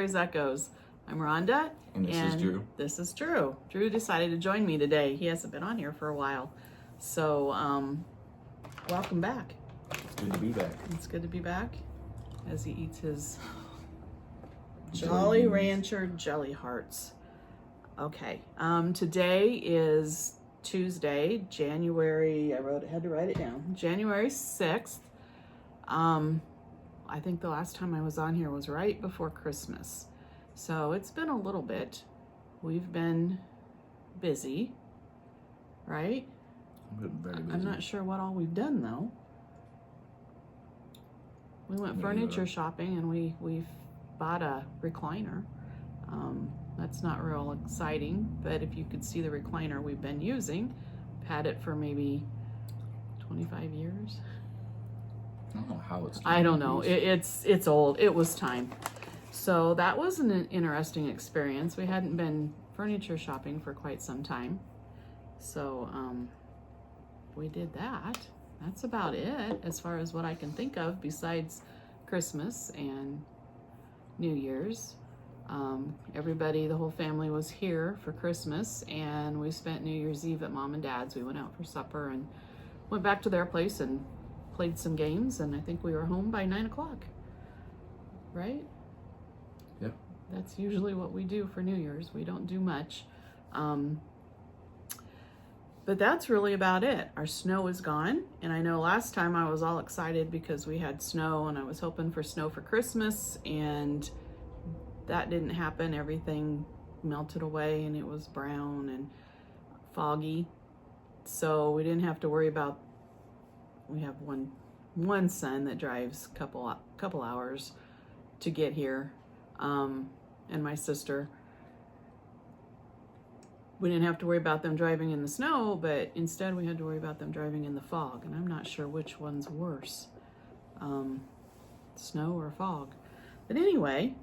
Asbury's Echoes. I'm Rhonda. And this is Drew. This is Drew. Drew decided to join me today. He hasn't been on here for a while. So, welcome back. It's good to be back. It's good to be back as he eats his Jolly Rancher Jelly Hearts. Okay, today is Tuesday, January, had to write it down, January 6th. I think the last time I was on here was right before Christmas. So it's been a little bit. We've been busy, right? Very busy. I'm not sure what all we've done though. We went furniture shopping and we've bought a recliner. That's not real exciting, but if you could see the recliner we've been using, I've had it for maybe 25 years. I don't know how it's. I don't know. It's old. It was time. So that was an interesting experience. We hadn't been furniture shopping for quite some time. So we did that. That's about it as far as what I can think of besides Christmas and New Year's. Everybody, the whole family was here for Christmas, and we spent New Year's Eve at Mom and Dad's. We went out for supper and went back to their place and played some games, and I think we were home by 9 o'clock, right? Yep. That's usually what we do for New Year's. We don't do much. But that's really about it. Our snow is gone, and I know last time I was all excited because we had snow, and I was hoping for snow for Christmas, and that didn't happen. Everything melted away, and it was brown and foggy, so we didn't have to worry about. We have one son that drives couple hours to get here, and my sister. We didn't have to worry about them driving in the snow, but instead we had to worry about them driving in the fog, and I'm not sure which one's worse, snow or fog. But anyway,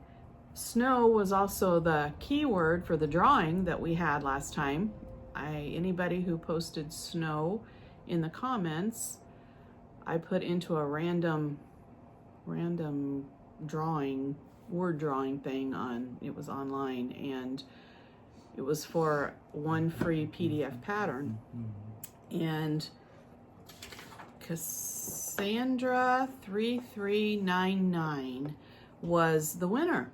snow was also the key word for the drawing that we had last time. Anybody who posted snow in the comments, I put into a random drawing, word drawing thing it was online, and it was for one free PDF pattern. And Cassandra 3399 was the winner.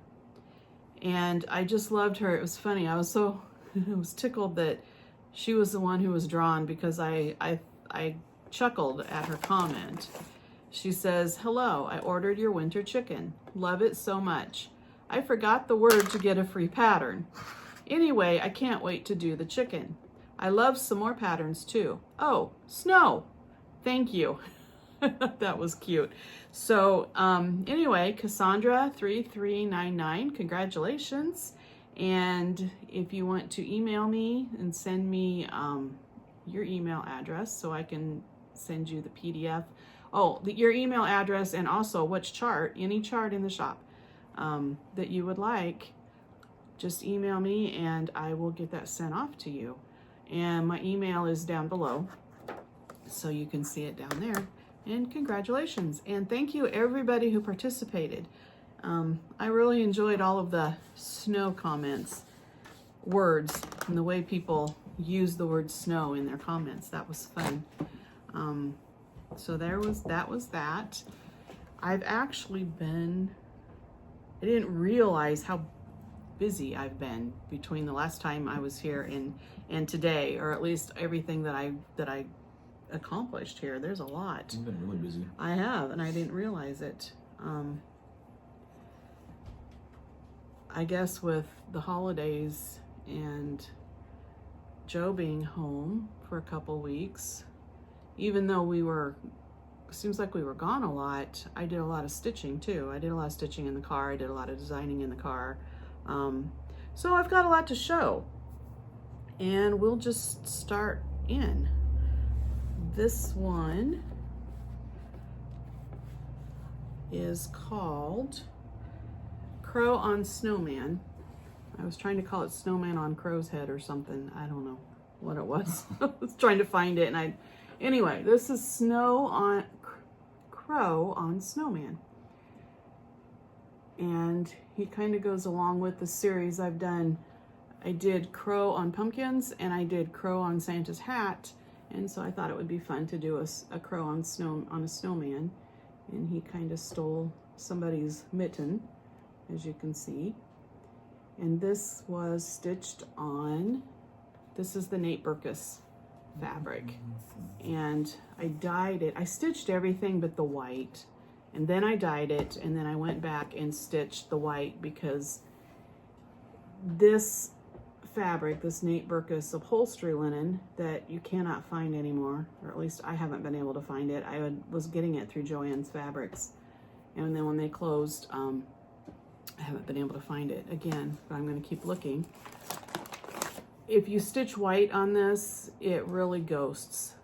And I just loved her. It was funny. I was tickled that she was the one who was drawn, because I chuckled at her comment. She says, "Hello, I ordered your winter chicken. Love it so much. I forgot the word to get a free pattern. Anyway, I can't wait to do the chicken. I love some more patterns too. Oh, snow. Thank you." That was cute. So anyway, Cassandra 3399, congratulations. And if you want to email me and send me your email address so I can send you the PDF. Oh, your email address, and also which chart, any chart in the shop that you would like, just email me and I will get that sent off to you. And my email is down below, so you can see it down there. And congratulations. And thank you everybody who participated. I really enjoyed all of the snow comments, words, and the way people use the word snow in their comments. That was fun. So that was that. I've actually been, I didn't realize how busy I've been between the last time I was here and today, or at least everything that I accomplished here. There's a lot. You've been really busy. I have, and I didn't realize it. I guess with the holidays and Joe being home for a couple weeks, even though seems like we were gone a lot, I did a lot of stitching too. I did a lot of stitching in the car. I did a lot of designing in the car. So I've got a lot to show, and we'll just start in. This one is called Crow on Snowman. I was trying to call it Snowman on Crow's Head or something. I don't know what it was. I was trying to find it, and anyway, this is Crow on Snowman. and he kind of goes along with the series I've done. I did crow on pumpkins and I did crow on Santa's hat, and so I thought it would be fun to do a crow on a snowman, and he kind of stole somebody's mitten, as you can see. And this was stitched on, this is the Nate Berkus fabric, and I dyed it. I stitched everything but the white, and then I dyed it, and then I went back and stitched the white because this fabric, this Nate Berkus upholstery linen that you cannot find anymore, or at least I haven't been able to find it. I was getting it through Joann's Fabrics, and then when they closed, I haven't been able to find it again, but I'm going to keep looking. If you stitch white on this, it really ghosts.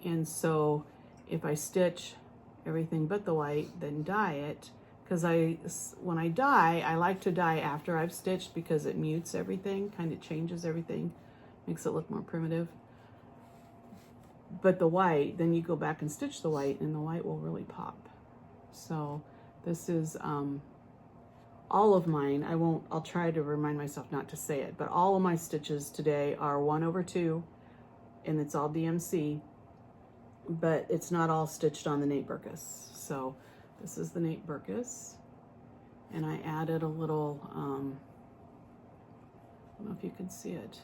And so if I stitch everything but the white, then dye it, because when I dye, I like to dye after I've stitched because it mutes everything, kind of changes everything, makes it look more primitive. But the white, then you go back and stitch the white, and the white will really pop. So this is all of mine. I'll try to remind myself not to say it, but all of my stitches today are 1/2, and it's all DMC, but it's not all stitched on the Nate Berkus. So this is the Nate Berkus, and I added a little, I don't know if you can see it.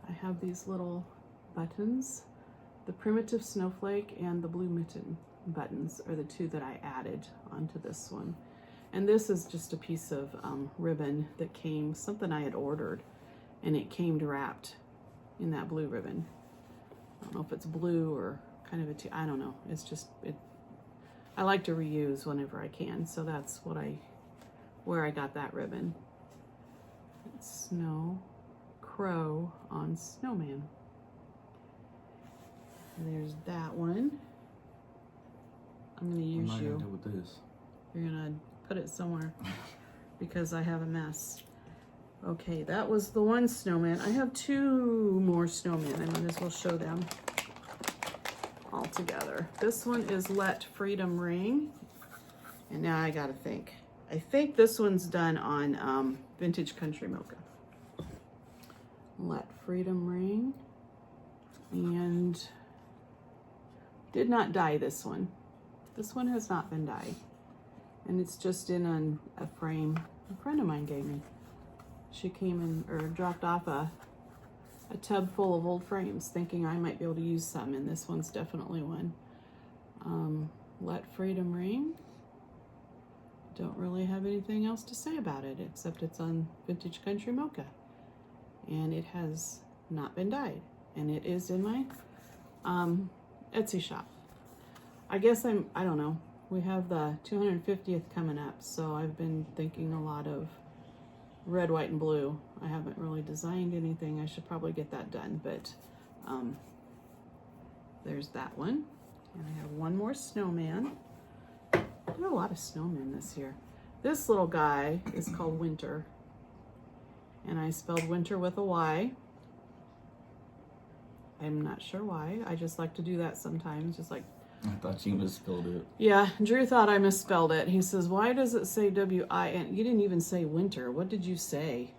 I have these little buttons. The primitive snowflake and the blue mitten buttons are the two that I added onto this one. And this is just a piece of ribbon that came, something I had ordered, and it came wrapped in that blue ribbon. I don't know if it's blue or kind of I don't know. It's just, I like to reuse whenever I can, so that's where I got that ribbon. It's Snow Crow on Snowman. And there's that one. I'm gonna use what am I you. gonna do with this? You're gonna put it somewhere because I have a mess. Okay, that was the one snowman. I have 2 more snowmen. I might as well show them all together. This one is Let Freedom Ring. And now I gotta think. I think this one's done on Vintage Country Mocha. Let Freedom Ring. And did not dye this one. This one has not been dyed. And it's just in a frame a friend of mine gave me. She came in, or dropped off a tub full of old frames thinking I might be able to use some, and this one's definitely one. Let Freedom Ring. Don't really have anything else to say about it except it's on Vintage Country Mocha. And it has not been dyed. And it is in my Etsy shop. I guess I don't know. We have the 250th coming up, so I've been thinking a lot of red, white, and blue. I haven't really designed anything. I should probably get that done, but there's that one. And I have one more snowman. I have a lot of snowmen this year. This little guy is called Winter, and I spelled winter with a Y. I'm not sure why. I just like to do that sometimes, just like. I thought you misspelled it. Yeah, Drew thought I misspelled it. He says, why does it say W-I-N? You didn't even say winter. What did you say?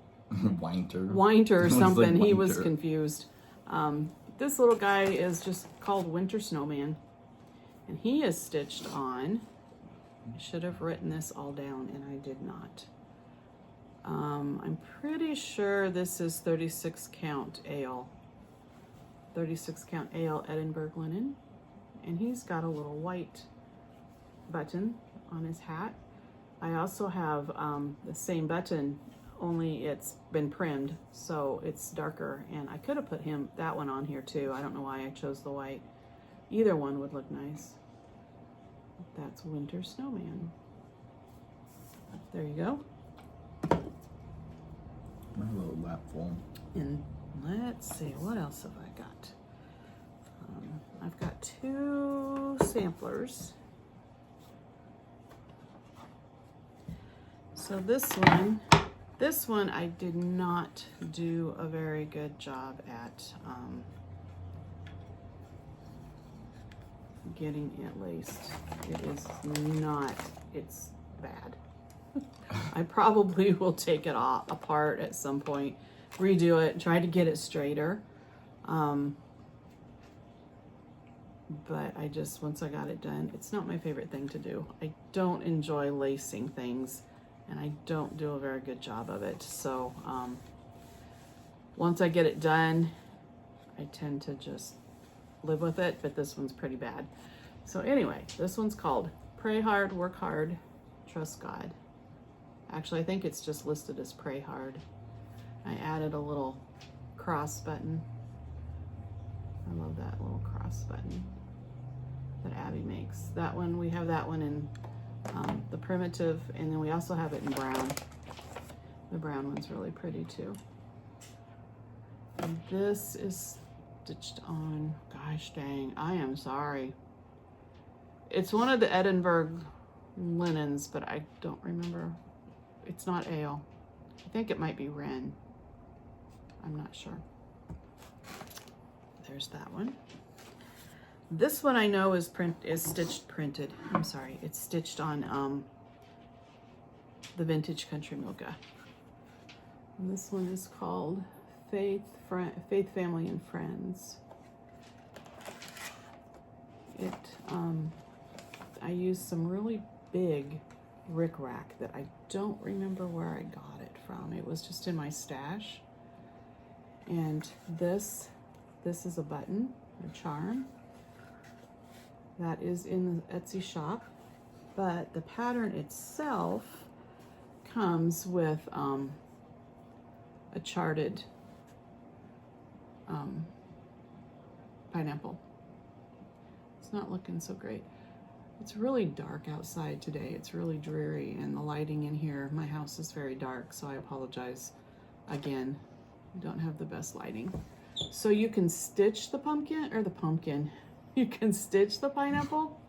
Winter. Winter or something. Like he was winter. confused. This little guy is just called Winter Snowman. And he is stitched on. I should have written this all down, and I did not. I'm pretty sure this is 36 count Ale. 36 count Ale Edinburgh linen. And he's got a little white button on his hat. I also have the same button, only it's been primmed, so it's darker. And I could have put that one on here too. I don't know why I chose the white. Either one would look nice. That's Winter Snowman. There you go. My little lap full. And let's see, what else have I got? I've got 2 samplers. So this one I did not do a very good job at getting it laced. It is not, it's bad. I probably will take it all apart at some point, redo it, try to get it straighter. But I just, once I got it done, it's not my favorite thing to do. I don't enjoy lacing things, and I don't do a very good job of it. So once I get it done, I tend to just live with it, but this one's pretty bad. So anyway, this one's called Pray Hard, Work Hard, Trust God. Actually, I think it's just listed as Pray Hard. I added a little cross button. I love that little cross button that Abby makes. That one, we have that one in the primitive, and then we also have it in brown. The brown one's really pretty too. And this is stitched on, gosh dang, I am sorry. It's one of the Edinburgh linens, but I don't remember. It's not ale. I think it might be Wren. I'm not sure. There's that one. This one I know is printed. I'm sorry, it's stitched on the Vintage Country Mocha. And this one is called Faith, Family, and Friends. I used some really big rickrack that I don't remember where I got it from. It was just in my stash. And this is a button, a charm. That is in the Etsy shop, but the pattern itself comes with a charted pineapple. It's not looking so great. It's really dark outside today. It's really dreary, and the lighting in here, my house is very dark, so I apologize again. I don't have the best lighting. So you can stitch the pumpkin, or the pumpkin. You can stitch the pineapple,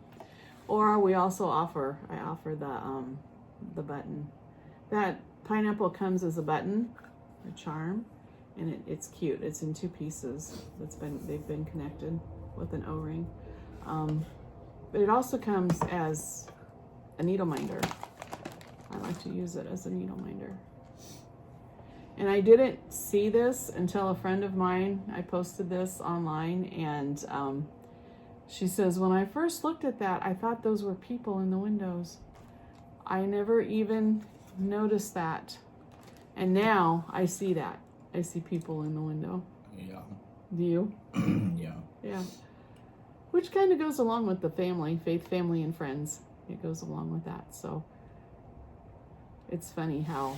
or we also offer, I offer the button. That pineapple comes as a button, a charm, and it's cute. It's in 2 pieces. They've been connected with an O-ring. But it also comes as a needle minder. I like to use it as a needle minder. And I didn't see this until a friend of mine, I posted this online, and she says, when I first looked at that, I thought those were people in the windows. I never even noticed that. And now I see that. I see people in the window. Yeah. Do you? Yeah. Yeah. Which kind of goes along with the family, Faith, Family, and Friends. It goes along with that. So it's funny how,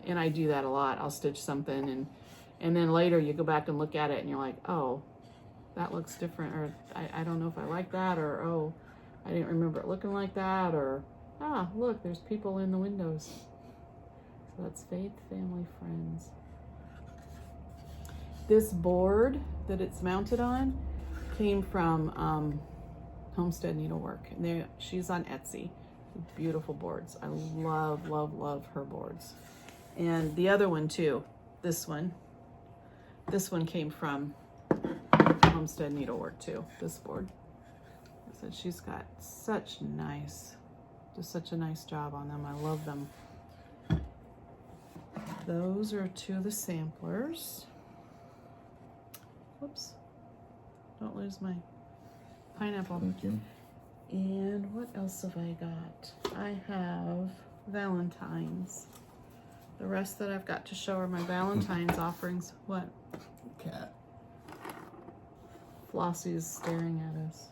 and I do that a lot. I'll stitch something, and then later you go back and look at it and you're like, oh, that looks different, or I don't know if I like that, or oh, I didn't remember it looking like that, or ah, look, there's people in the windows. So that's Faith, Family, Friends. This board that it's mounted on came from Homestead Needlework. And she's on Etsy. Beautiful boards. I love, love, love her boards. And the other one too, this one came from Homestead Needlework too, this board. So she's got such a nice job on them. I love them. Those are 2 of the samplers. Whoops. Don't lose my pineapple. Thank you. And what else have I got? I have Valentines. The rest that I've got to show are my Valentine's offerings. What? Cat. Flossie's staring at us.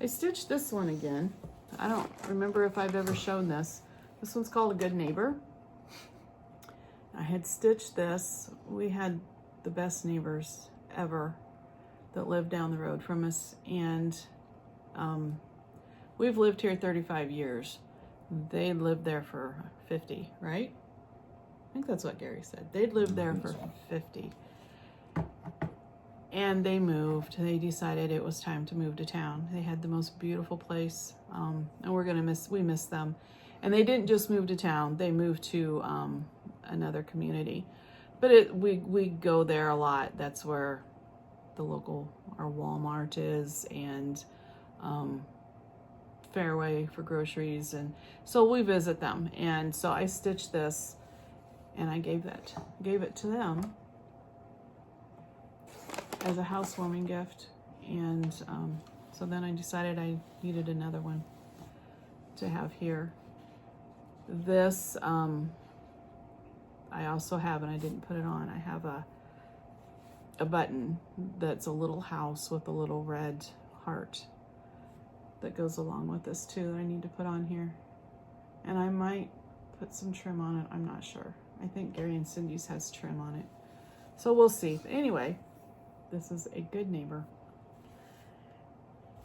I stitched this one again. I don't remember if I've ever shown this. This one's called A Good Neighbor. I had stitched this. We had the best neighbors ever that lived down the road from us, and we've lived here 35 years. They lived there for 50, right? I think that's what Gary said. They'd lived there for 50. And they moved. They decided it was time to move to town. They had the most beautiful place, and we miss them. And they didn't just move to town. They moved to another community. But we go there a lot. That's where our Walmart is, and Fairway for groceries, and so we visit them. And so I stitched this, and I gave it to them as a housewarming gift. And so then I decided I needed another one to have here. This I also have, and I didn't put it on, I have a button that's a little house with a little red heart that goes along with this too, that I need to put on here. And I might put some trim on it, I'm not sure. I think Gary and Cindy's has trim on it, so we'll see. But anyway, this is a good neighbor,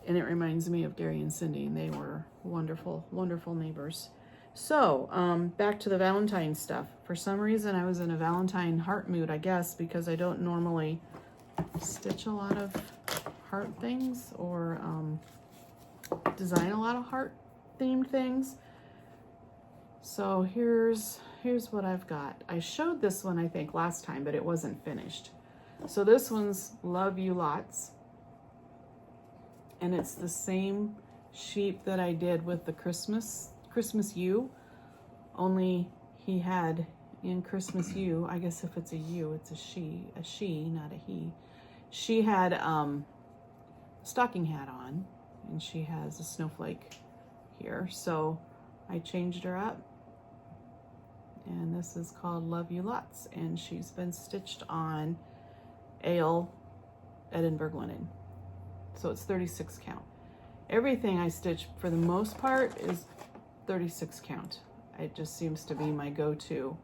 and it reminds me of Gary and Cindy, and they were wonderful, wonderful neighbors. So back to the Valentine stuff. For some reason I was in a Valentine heart mood, I guess, because I don't normally stitch a lot of heart things or design a lot of heart themed things. So here's what I've got. I showed this one I think last time, but it wasn't finished. So this one's Love You Lots, and it's the same sheep that I did with the Christmas U, only he had in Christmas U, I guess if it's a U, it's a she, not a he. She had stocking hat on, and she has a snowflake here. So I changed her up, and this is called Love You Lots, and she's been stitched on Ale Edinburgh linen. So it's 36 count. Everything I stitch for the most part is 36 count. It just seems to be my go-to.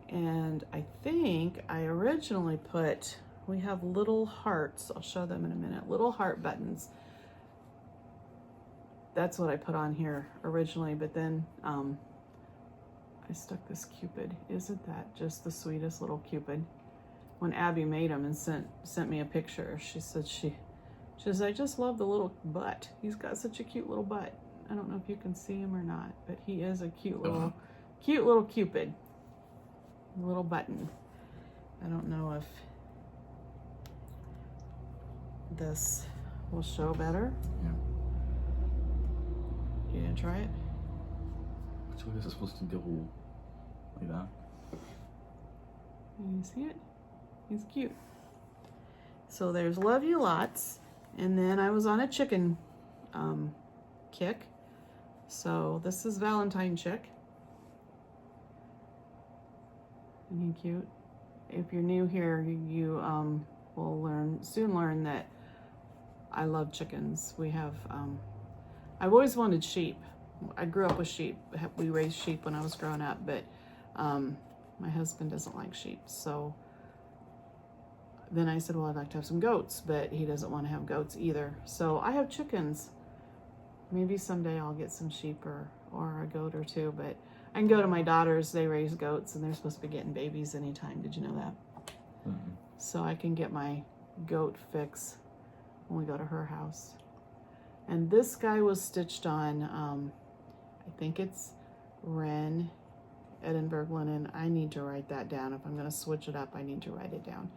And I think I originally put, we have little hearts, I'll show them in a minute, little heart buttons. That's what I put on here originally, but then I stuck this Cupid. Isn't that just the sweetest little Cupid? When Abby made him and sent me a picture, she said she says, I just love the little butt. He's got such a cute little butt. I don't know if you can see him or not, but he is a cute little Cupid. Little button. I don't know if this will show better. Yeah. You gonna try it? Which way is it supposed to go? Like that? Can you see it? He's cute. So there's Love You Lots, and then I was on a chicken kick. So this is Valentine chick. Isn't he cute? If you're new here, you will soon learn that I love chickens. We have, I've always wanted sheep. I grew up with sheep. We raised sheep when I was growing up, but my husband doesn't like sheep. So then I said, well, I'd like to have some goats, but he doesn't want to have goats either. So I have chickens. Maybe someday I'll get some sheep or a goat or two, but I can go to my daughter's, they raise goats, and they're supposed to be getting babies anytime. Did you know that? Mm-hmm. So I can get my goat fix when we go to her house. And this guy was stitched on, I think it's Wren Edinburgh linen. I need to write that down. If I'm going to switch it up, I need to write it down.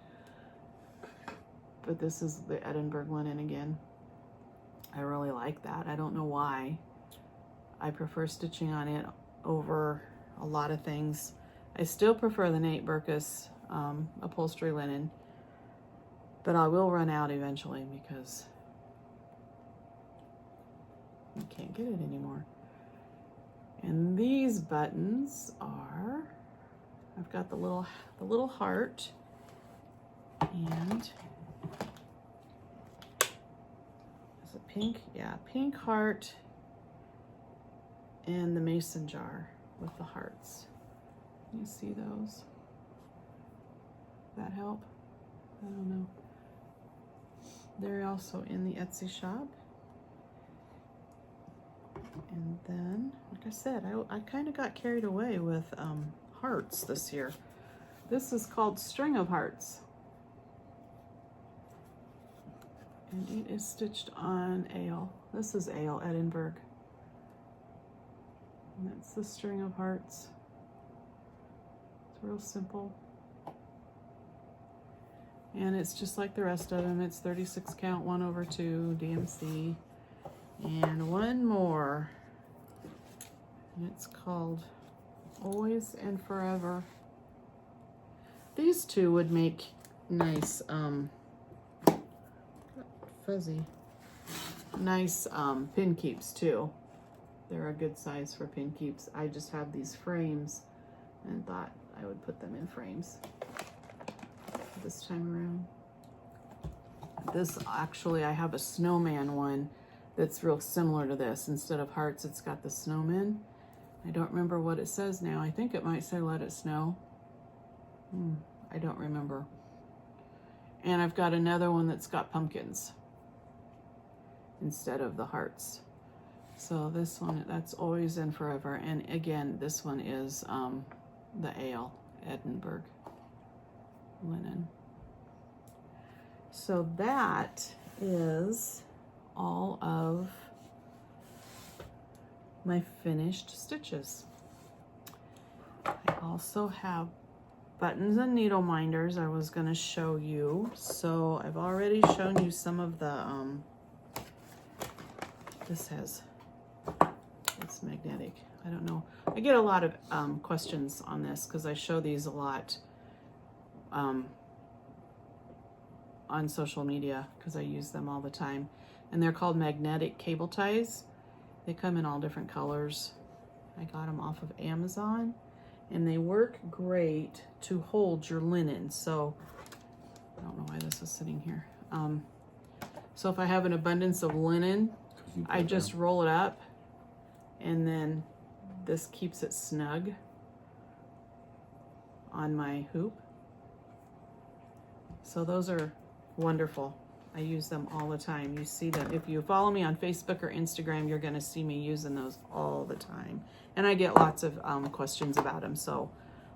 But this is the Edinburgh linen again. I really like that. I don't know why. I prefer stitching on it over a lot of things. I still prefer the Nate Berkus upholstery linen, but I will run out eventually because you can't get it anymore. And these buttons are, I've got the little heart, and is it pink? Yeah, pink heart, and the mason jar with the hearts. Can you see those? That help? I don't know. They're also in the Etsy shop. And then, like I said, I kind of got carried away with hearts this year. This is called String of Hearts. And it is stitched on Ale. This is Ale Edinburgh. And that's the String of Hearts. It's real simple. And it's just like the rest of them. It's 36 count, 1/2 DMC. And one more. And it's called Always and Forever. These two would make nice, fuzzy, nice pin keeps too. They're a good size for pin keeps. I just have these frames and thought I would put them in frames this time around. This actually, I have a snowman one that's real similar to this. Instead of hearts, it's got the snowmen. I don't remember what it says now. I think it might say let it snow. I don't remember. And I've got another one that's got pumpkins instead of the hearts. So this one, that's Always and Forever. And again, this one is the Ale, Edinburgh linen. So that is all of my finished stitches. I also have buttons and needle minders I was going to show you. So I've already shown you some of the, this has, it's magnetic. I don't know. I get a lot of questions on this because I show these a lot on social media because I use them all the time. And they're called magnetic cable ties. They come in all different colors. I got them off of Amazon and they work great to hold your linen. So I don't know why this is sitting here. So if I have an abundance of linen, I just roll it up and then this keeps it snug on my hoop. So those are wonderful. I use them all the time. You see them. If you follow me on Facebook or Instagram, you're going to see me using those all the time. And I get lots of questions about them, so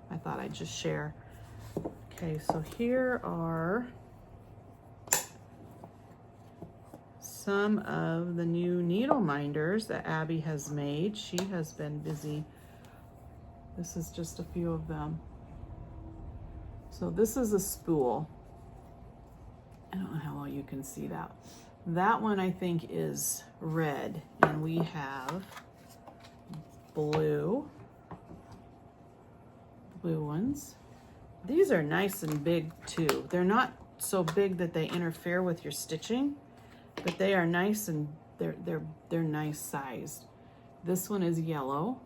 I thought I'd just share. Okay, so here are some of the new needle minders that Abby has made. She has been busy. This is just a few of them. So this is a spool. I don't know how well you can see that. That one I think is red, and we have blue ones. These are nice and big too. They're not so big that they interfere with your stitching, but they are nice and they're nice sized. This one is yellow.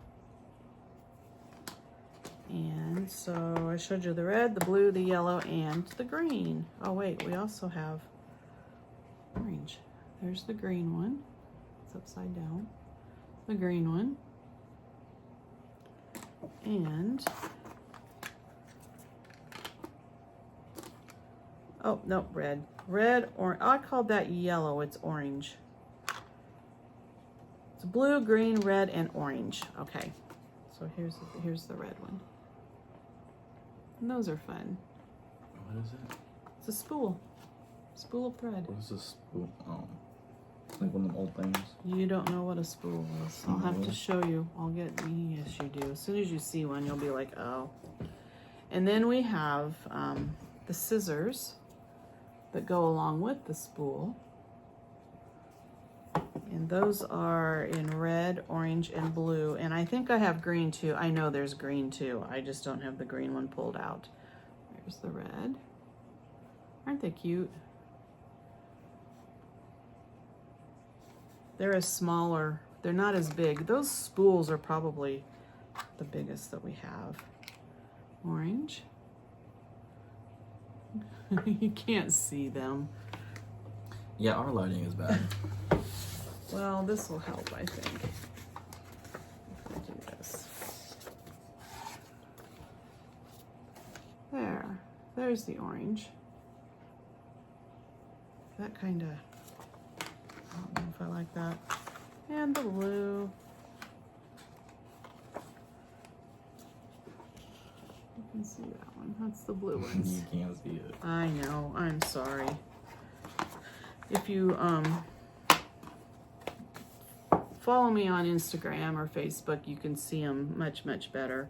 And so I showed you the red, the blue, the yellow, and the green. Oh wait, we also have orange. There's the green one. It's upside down. The green one. And, oh, no, red. Red, or I called that yellow, it's orange. It's blue, green, red, and orange. Okay, so here's the red one. And those are fun. What is it? It's a spool. Spool of thread. What is this spool? Oh. It's like one of them old things. You don't know what a spool is. I'll have to show you. Yes you do. As soon as you see one, you'll be like, oh. And then we have the scissors that go along with the spool. And those are in red, orange, and blue. And I think I have green too. I know there's green too. I just don't have the green one pulled out. There's the red. Aren't they cute? They're as smaller. They're not as big. Those spools are probably the biggest that we have. Orange. You can't see them. Yeah, our lighting is bad. Well, this will help, I think. If I do this. There's the orange. That kind of, I don't know if I like that. And the blue. You can see that one. That's the blue ones. You can't see it. I know, I'm sorry. If you follow me on Instagram or Facebook, you can see them much, much better.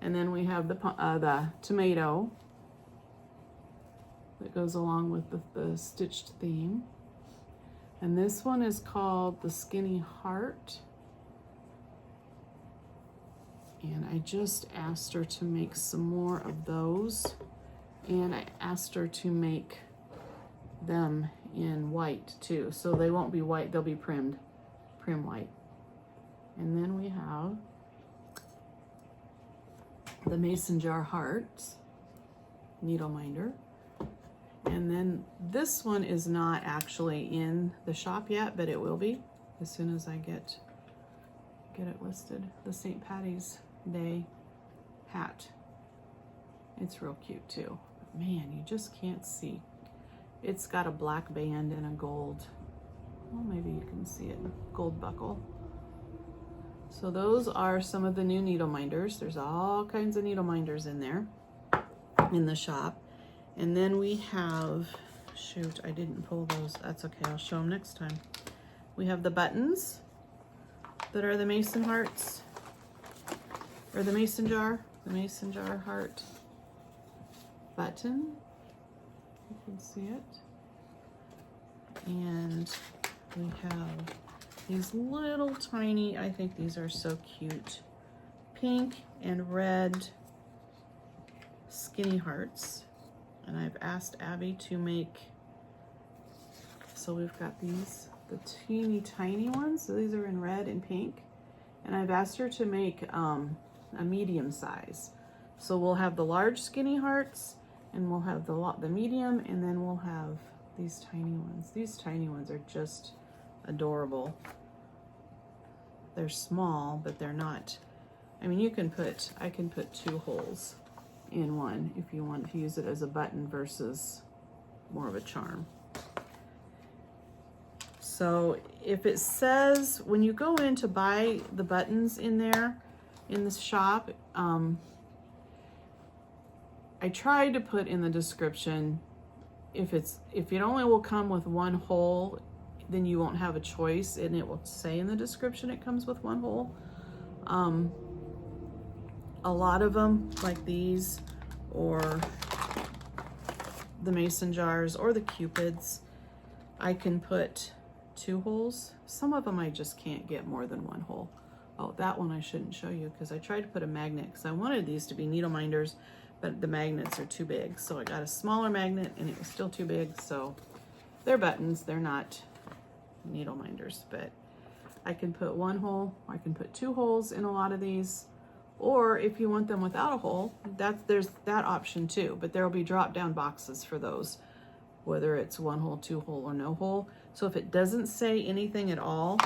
And then we have the tomato that goes along with the stitched theme. And this one is called the Skinny Heart. And I just asked her to make some more of those. And I asked her to make them in white too. So they won't be white, they'll be prim white. And then we have the mason jar hearts, needle minder. And then this one is not actually in the shop yet, but it will be as soon as I get it listed. The St. Patty's Day hat. It's real cute too. Man, you just can't see. It's got a black band and a gold, well, maybe you can see it, gold buckle. So those are some of the new needle minders. There's all kinds of needle minders in there in the shop. And then we have, shoot, I didn't pull those. That's okay, I'll show them next time. We have the buttons that are the mason hearts, or the mason jar heart button. You can see it. And we have these little tiny, I think these are so cute, pink and red skinny hearts. And I've asked Abby to make, so we've got these, the teeny tiny ones. So these are in red and pink. And I've asked her to make a medium size. So we'll have the large skinny hearts, and we'll have the medium, and then we'll have these tiny ones. These tiny ones are just adorable. They're small, but they're not, I mean, I can put 2 holes in one if you want to use it as a button versus more of a charm. So if it says, when you go in to buy the buttons in there, in the shop, I tried to put in the description, if it only will come with 1 hole, then you won't have a choice, and it will say in the description it comes with 1 hole. A lot of them, like these, or the mason jars, or the cupids, I can put 2 holes. Some of them I just can't get more than 1 hole. Oh, that one I shouldn't show you because I tried to put a magnet, because I wanted these to be needle minders, but the magnets are too big. So I got a smaller magnet and it was still too big. So they're buttons, they're not needle minders, but I can put 1 hole, I can put 2 holes in a lot of these. Or if you want them without a hole, there's that option too, but there'll be drop down boxes for those, whether it's 1 hole, 2 hole, or no hole. So if it doesn't say anything at all,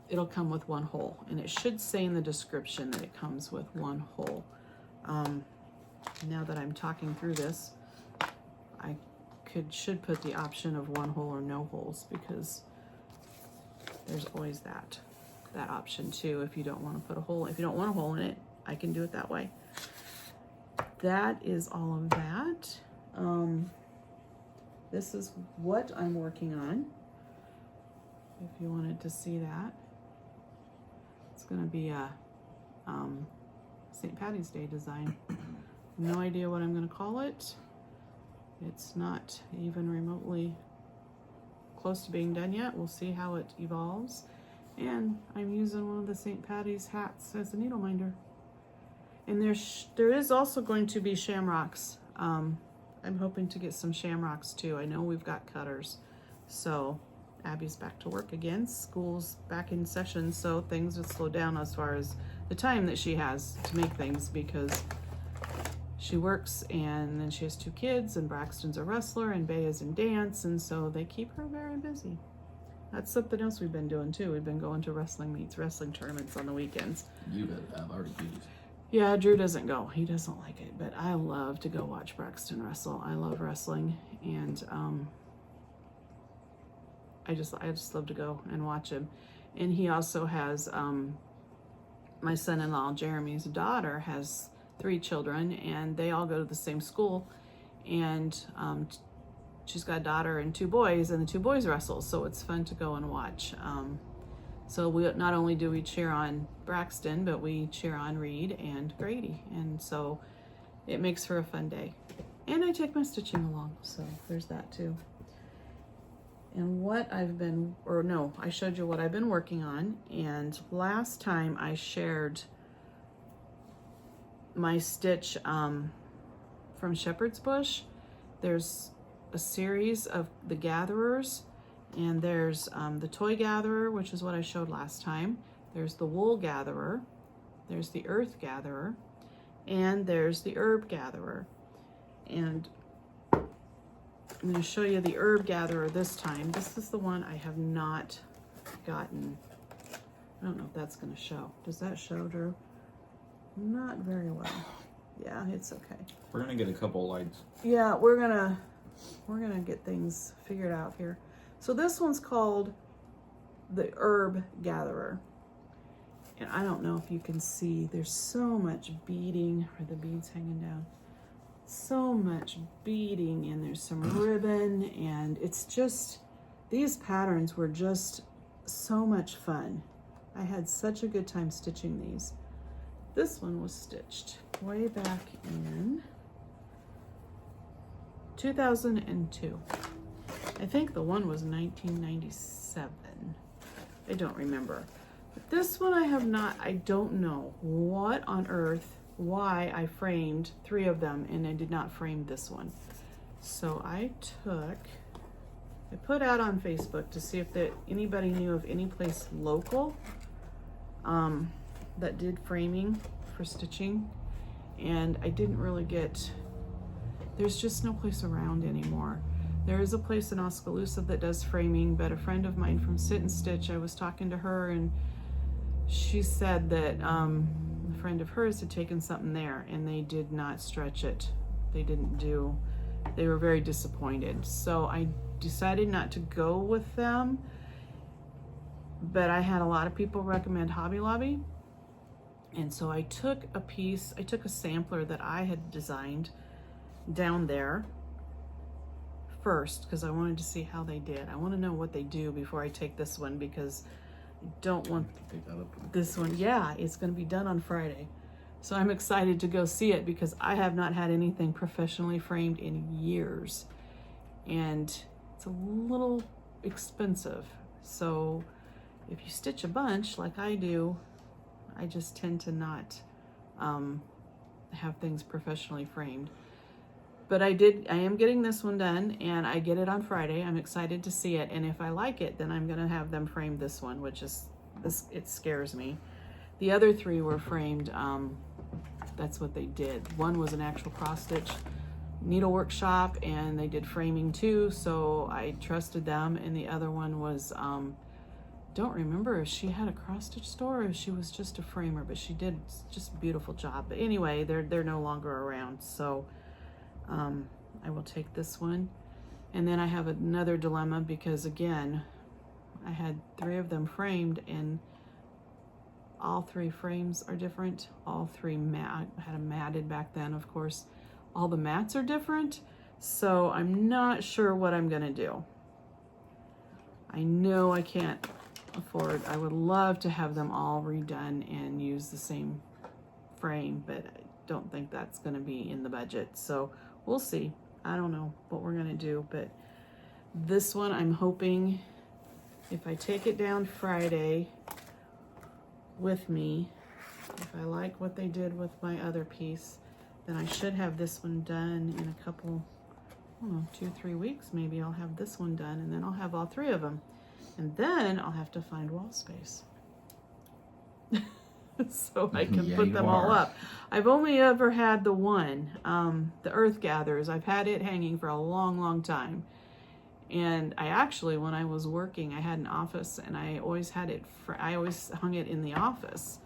it'll come with 1 hole, and it should say in the description that it comes with 1 hole. Now that I'm talking through this, I should put the option of 1 hole or no holes, because there's always that option too. If you don't want to put a hole, if you don't want a hole in it, I can do it that way. That is all of that. This is what I'm working on, if you wanted to see that. It's going to be a St. Patty's Day design. No idea what I'm going to call it. It's not even remotely close to being done yet. We'll see how it evolves. And I'm using one of the St. Patty's hats as a needle minder. And there is also going to be shamrocks. I'm hoping to get some shamrocks too. I know we've got cutters. So Abby's back to work again. School's back in session, so things will slow down as far as the time that she has to make things, because she works and then she has 2 kids, and Braxton's a wrestler and Bay is in dance, and so they keep her very busy. That's something else we've been doing too. We've been going to wrestling meets, wrestling tournaments on the weekends. You bet. I've already used. Yeah, Drew doesn't go. He doesn't like it, but I love to go watch Braxton wrestle. I love wrestling, and I just love to go and watch him. And he also has my son-in-law Jeremy's daughter has 3 children, and they all go to the same school, and she's got a daughter and 2 boys, and the 2 boys wrestle, so it's fun to go and watch. So we not only do we cheer on Braxton, but we cheer on Reed and Grady, and so it makes for a fun day. And I take my stitching along, so there's that too. and what I've been, or no, I showed you what I've been working on. And last time I shared my stitch from Shepherd's Bush. There's a series of the gatherers, and there's the toy gatherer, which is what I showed last time. There's the wool gatherer, there's the earth gatherer, and there's the herb gatherer. And I'm going to show you the herb gatherer this time. This is the one I have not gotten. I don't know if that's going to show. Does that show, Drew? Not very well. Yeah, it's okay. We're gonna get a couple lights. Yeah, we're gonna get things figured out here. So this one's called the herb gatherer. And I don't know if you can see, there's so much beading. Are the beads hanging down? So much beading, and there's some ribbon, and it's just, these patterns were just so much fun. I had such a good time stitching these. This one was stitched way back in 2002. I think the one was 1997. I don't remember. But this one I have not, I don't know what on earth, why I framed 3 of them and I did not frame this one. So I put out on Facebook to see if anybody knew of any place local that did framing for stitching, and I didn't really get, there's just no place around anymore. There is a place in Oskaloosa that does framing, but a friend of mine from Sit and Stitch, I was talking to her, and she said that a friend of hers had taken something there and they did not stretch it. They were very disappointed. So I decided not to go with them, but I had a lot of people recommend Hobby Lobby. And so I took a sampler that I had designed down there first, because I wanted to see how they did. I want to know what they do before I take this one, because I don't want this one. Yeah, it's going to be done on Friday. So I'm excited to go see it, because I have not had anything professionally framed in years. And it's a little expensive. So if you stitch a bunch like I do, I just tend to not have things professionally framed. But I am getting this one done, and I get it on Friday. I'm excited to see it, and if I like it, then I'm gonna have them frame this one, which is, it scares me. The other 3 were framed, that's what they did. One was an actual cross stitch needlework shop, and they did framing too, so I trusted them. And the other one was, don't remember if she had a cross stitch store or if she was just a framer, but she did just a beautiful job. But anyway, they're no longer around, so I will take this one. And then I have another dilemma, because again, I had 3 of them framed, and all 3 frames are different. All 3 I had them matted back then, of course. All the mats are different, so I'm not sure what I'm gonna do. I know I can't afford, I would love to have them all redone and use the same frame, but I don't think that's gonna be in the budget. So we'll see. I don't know what we're gonna do, but this one I'm hoping, if I take it down Friday with me, if I like what they did with my other piece, then I should have this one done in a couple, I don't know, 2-3 weeks maybe. I'll have this one done, and then I'll have all 3 of them. And then I'll have to find wall space so I can put them all up. I've only ever had the one, the Earth Gatherers. I've had it hanging for a long, long time. And I actually, when I was working, I had an office, and I always had it, I always hung it in the office.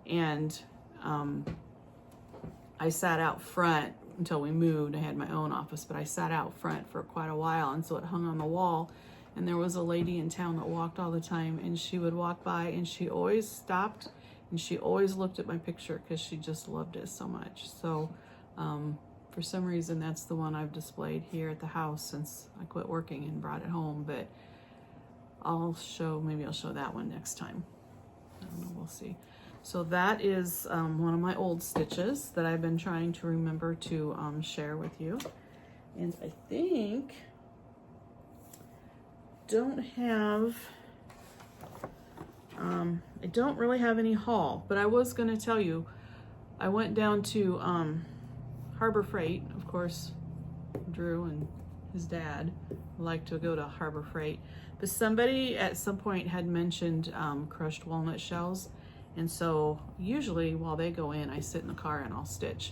And I sat out front until we moved. I had my own office, but I sat out front for quite a while, and so it hung on the wall. And there was a lady in town that walked all the time, and she would walk by, and she always stopped, and she always looked at my picture because she just loved it so much. So for some reason, that's the one I've displayed here at the house since I quit working and brought it home. But maybe I'll show that one next time. I don't know, we'll see. So that is one of my old stitches that I've been trying to remember to share with you. And I think don't have, I don't really have any haul, but I was gonna tell you, I went down to Harbor Freight. Of course, Drew and his dad like to go to Harbor Freight, but somebody at some point had mentioned crushed walnut shells, and so usually while they go in, I sit in the car and I'll stitch.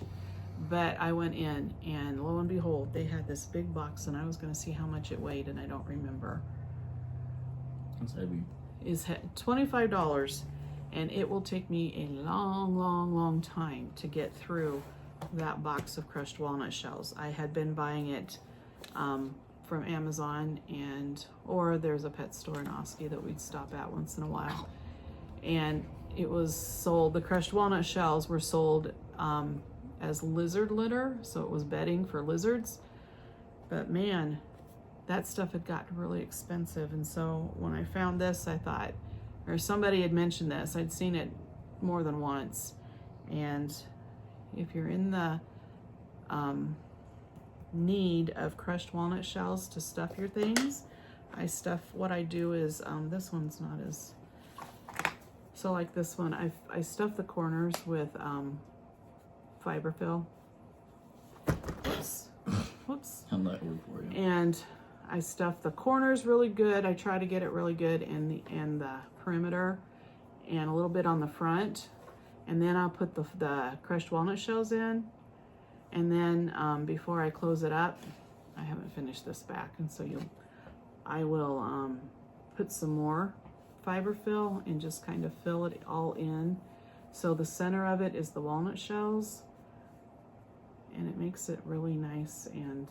But I went in, and lo and behold, they had this big box, and I was going to see how much it weighed, and I don't remember. It's heavy. Is $25, and it will take me a long, long, long time to get through that box of crushed walnut shells. I had been buying it from Amazon, or there's a pet store in Oski that we'd stop at once in a while, and it was sold. The crushed walnut shells were sold as lizard litter, so it was bedding for lizards. But man, that stuff had gotten really expensive, and so when I found this, I thought, or somebody had mentioned this, I'd seen it more than once, and if you're in the need of crushed walnut shells to stuff your things, what I do is, this one's not as, so like this one, I stuff the corners with fiberfill. Whoops. How'd that work for you? And I stuff the corners really good. I try to get it really good in the perimeter and a little bit on the front. And then I'll put the crushed walnut shells in. And then before I close it up, I haven't finished this back, and so I will put some more fiberfill and just kind of fill it all in. So the center of it is the walnut shells, and it makes it really nice and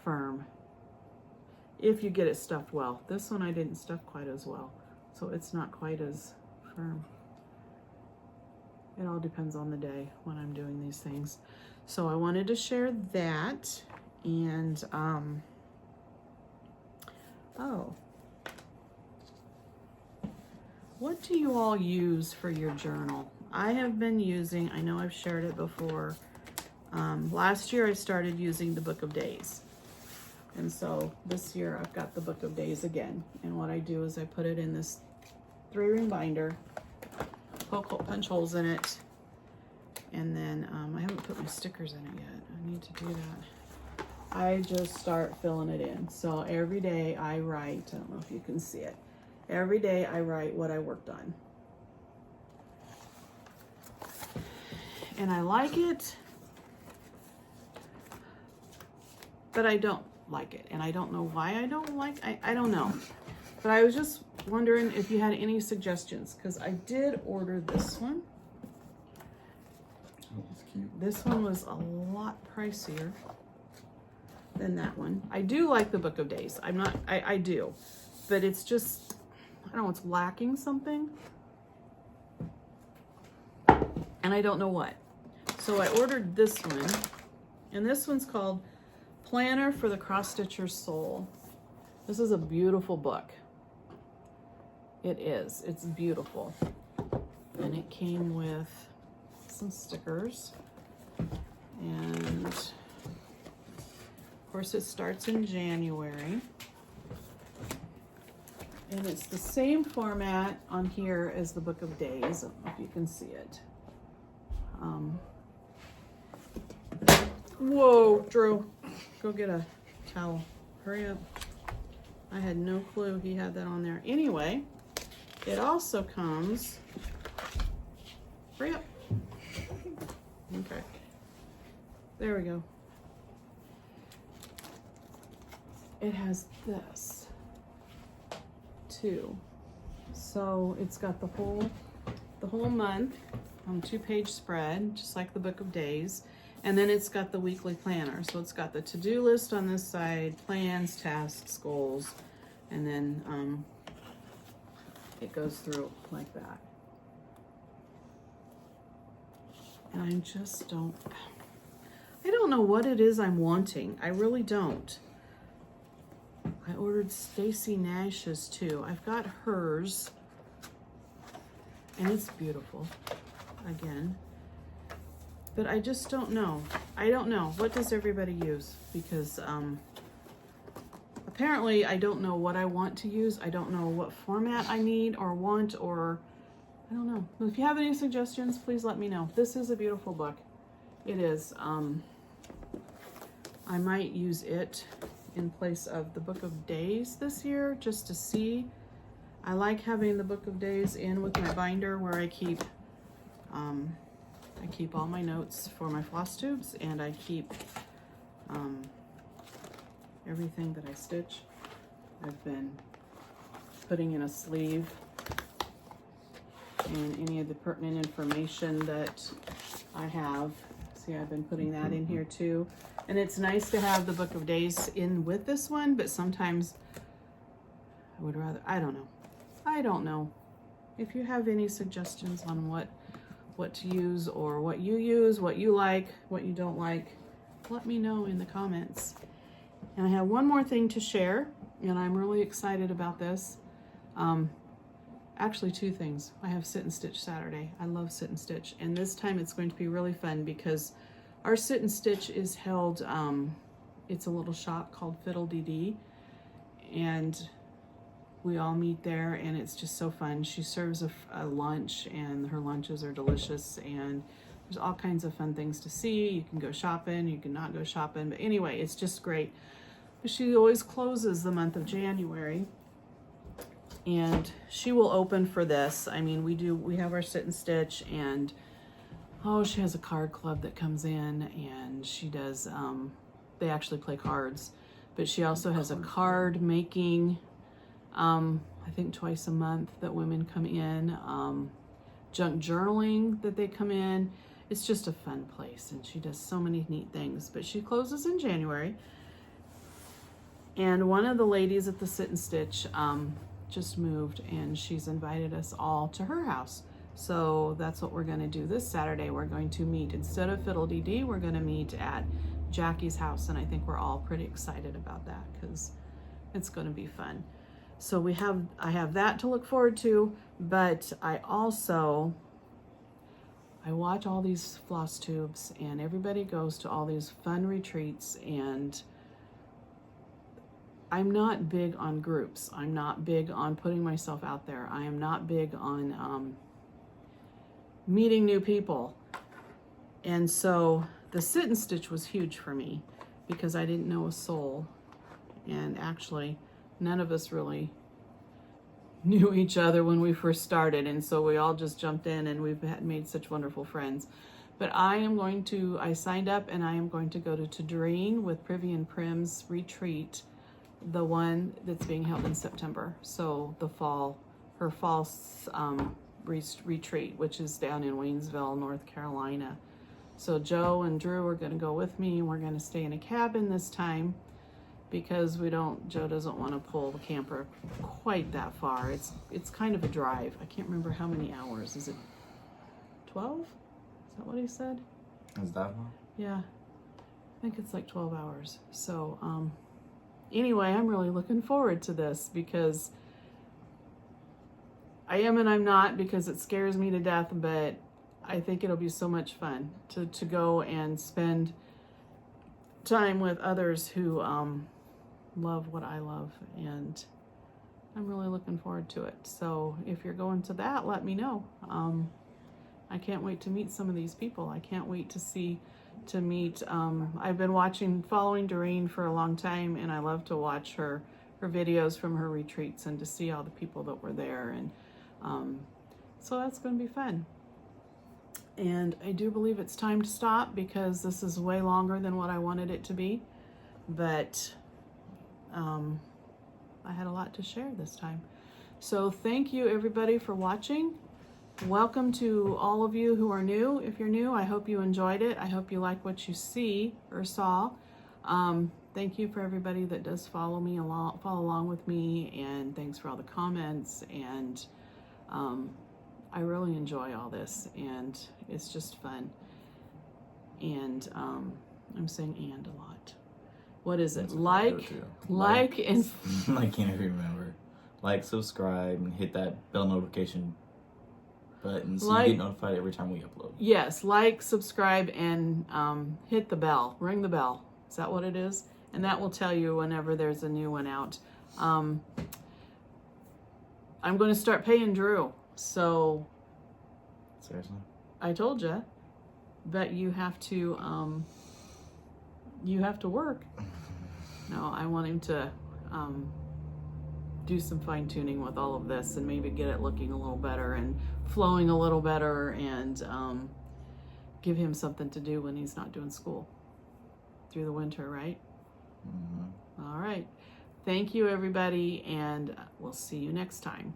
firm if you get it stuffed well. This one I didn't stuff quite as well, so it's not quite as firm. It all depends on the day when I'm doing these things. So I wanted to share that, and oh, what do you all use for your journal? I have been using, I know I've shared it before, last year I started using the Book of Days. And so this year I've got the Book of Days again. And what I do is I put it in this 3-ring binder, punch holes in it, and then I haven't put my stickers in it yet. I need to do that. I just start filling it in. So every day I write, I don't know if you can see it, every day I write what I worked on. And I like it, but I don't like it. And I don't know why I don't like it. I don't know. But I was just wondering if you had any suggestions, because I did order this one. Oh, that's cute. This one was a lot pricier than that one. I do like the Book of Days. I do. But it's just, I don't know, it's lacking something. And I don't know what. So I ordered this one. And this one's called Planner for the Cross Stitcher's Soul. This is a beautiful book. It is. It's beautiful. And it came with some stickers. And of course it starts in January. And it's the same format on here as the Book of Days. I don't know if you can see it. Whoa, Drew. Go get a towel. Hurry up. I had no clue he had that on there. Anyway, it also comes, hurry up. Okay, there we go. It has this too. So it's got the whole month on 2-page spread, just like the Book of Days. And then it's got the weekly planner. So it's got the to-do list on this side, plans, tasks, goals, and then it goes through like that. And I just don't know what it is I'm wanting. I really don't. I ordered Stacy Nash's too. I've got hers, and it's beautiful, again. But I just don't know. I don't know. What does everybody use? Because apparently I don't know what I want to use. I don't know what format I need or want, or I don't know. If you have any suggestions, please let me know. This is a beautiful book. It is. I might use it in place of the Book of Days this year, just to see. I like having the Book of Days in with my binder where I keep all my notes for my floss tubes, and I keep everything that I stitch. I've been putting in a sleeve, and any of the pertinent information that I have. See, I've been putting that in here too. And it's nice to have the Book of Days in with this one, but sometimes I would rather, I don't know. If you have any suggestions on what to use, or what you use, what you like, what you don't like, let me know in the comments. And I have one more thing to share, and I'm really excited about this. Actually, two things. I have Sit and Stitch Saturday. I love Sit and Stitch, and this time it's going to be really fun because our Sit and Stitch is held, it's a little shop called Fiddle Dee, and we all meet there, and it's just so fun. She serves a lunch, and her lunches are delicious, and there's all kinds of fun things to see. You can go shopping, you can not go shopping, but anyway, it's just great. But she always closes the month of January, and she will open for this. I mean, we have our Sit and Stitch, and oh, she has a card club that comes in, and she does, they actually play cards, but she also has a card making, I think twice a month that women come in, junk journaling that they come in. It's just a fun place, and she does so many neat things, but she closes in January. And one of the ladies at the Sit and Stitch just moved, and she's invited us all to her house. So that's what we're going to do this Saturday. We're going to meet, instead of Fiddle Dee, we're going to meet at Jackie's house, and I think we're all pretty excited about that because it's going to be fun. So I have that to look forward to, but I watch all these floss tubes, and everybody goes to all these fun retreats, and I'm not big on groups. I'm not big on putting myself out there. I am not big on meeting new people. And so the Sit and Stitch was huge for me because I didn't know a soul, and actually none of us really knew each other when we first started, and so we all just jumped in, and we've made such wonderful friends. But I signed up, and I am going to go to Tadreen with Privy and Prim's retreat, the one that's being held in September. So her fall retreat, which is down in Waynesville, North Carolina. So Joe and Drew are going to go with me, and we're going to stay in a cabin this time because Joe doesn't want to pull the camper quite that far. It's kind of a drive. I can't remember how many hours. Is it 12? Is that what he said? Is that one? Yeah, I think it's like 12 hours. So anyway, I'm really looking forward to this because I am and I'm not, because it scares me to death, but I think it'll be so much fun to go and spend time with others who love what I love, and I'm really looking forward to it. So if you're going to that, let me know. I can't wait to meet some of these people. I can't wait to meet. I've been following Doreen for a long time, and I love to watch her videos from her retreats and to see all the people that were there, and so that's going to be fun. And I do believe it's time to stop because this is way longer than what I wanted it to be, but I had a lot to share this time. So thank you everybody for watching. Welcome to all of you who are new. If you're new, I hope you enjoyed it. I hope you like what you see or saw. Thank you for everybody that does follow along with me, and thanks for all the comments. And I really enjoy all this, and it's just fun. And I'm saying "and" a lot. What is it? Like and I can't even remember. Like, subscribe, and hit that bell notification button so you get notified every time we upload. Yes, like, subscribe, and hit the bell. Ring the bell. Is that what it is? and that will tell you whenever there's a new one out. I'm going to start paying Drew. So Seriously? I told you that you have to work. No, I want him to do some fine tuning with all of this and maybe get it looking a little better and flowing a little better, and give him something to do when he's not doing school through the winter, right? Mm-hmm. All right. Thank you, everybody, and we'll see you next time.